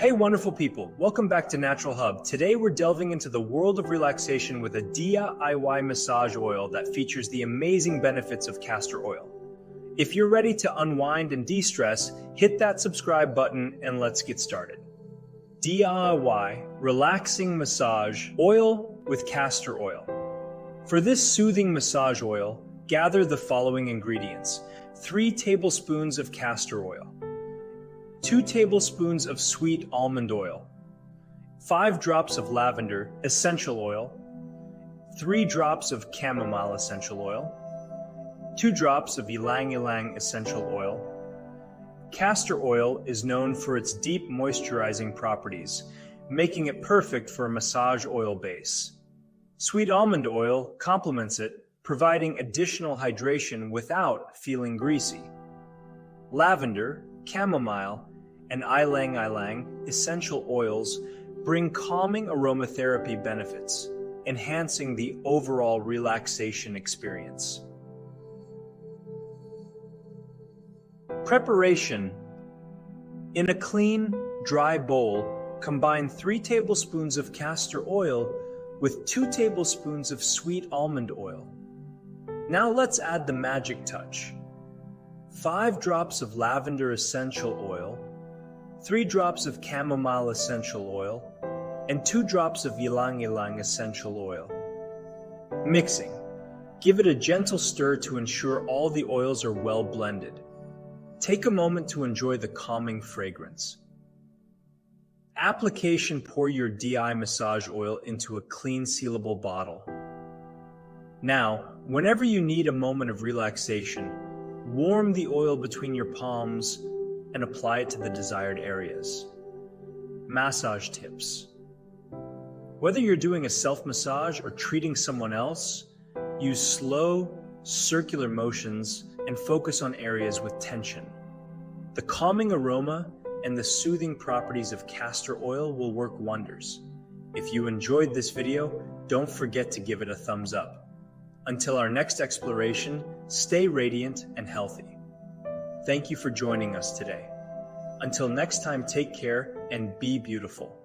Hey wonderful people, welcome back to Naturalhub. Today we're delving into the world of relaxation with a DIY massage oil that features the amazing benefits of castor oil. If you're ready to unwind and de-stress, hit that subscribe button and let's get started. DIY Relaxing Massage Oil with Castor Oil. For this soothing massage oil, gather the following ingredients: 3 tablespoons of castor oil, 2 tablespoons of sweet almond oil, 5 drops of lavender essential oil, 3 drops of chamomile essential oil, 2 drops of Ylang-Ylang Essential Oil. Castor oil is known for its deep moisturizing properties, making it perfect for a massage oil base. Sweet almond oil complements it, providing additional hydration without feeling greasy. Lavender, chamomile, and Ylang-Ylang essential oils bring calming aromatherapy benefits, enhancing the overall relaxation experience. Preparation. In a clean, dry bowl, combine 3 tablespoons of castor oil with 2 tablespoons of sweet almond oil. Now let's add the magic touch. 5 drops of lavender essential oil, 3 drops of chamomile essential oil, and 2 drops of Ylang-Ylang essential oil. Mixing. Give it a gentle stir to ensure all the oils are well blended. Take a moment to enjoy the calming fragrance. Application. Pour your DI massage oil into a clean sealable bottle. Now, whenever you need a moment of relaxation, warm the oil between your palms and apply it to the desired areas. Massage tips. Whether you're doing a self-massage or treating someone else, use slow, circular motions and focus on areas with tension. The calming aroma and the soothing properties of castor oil will work wonders. If you enjoyed this video, don't forget to give it a thumbs up. Until our next exploration, stay radiant and healthy. Thank you for joining us today. Until next time, take care and be beautiful.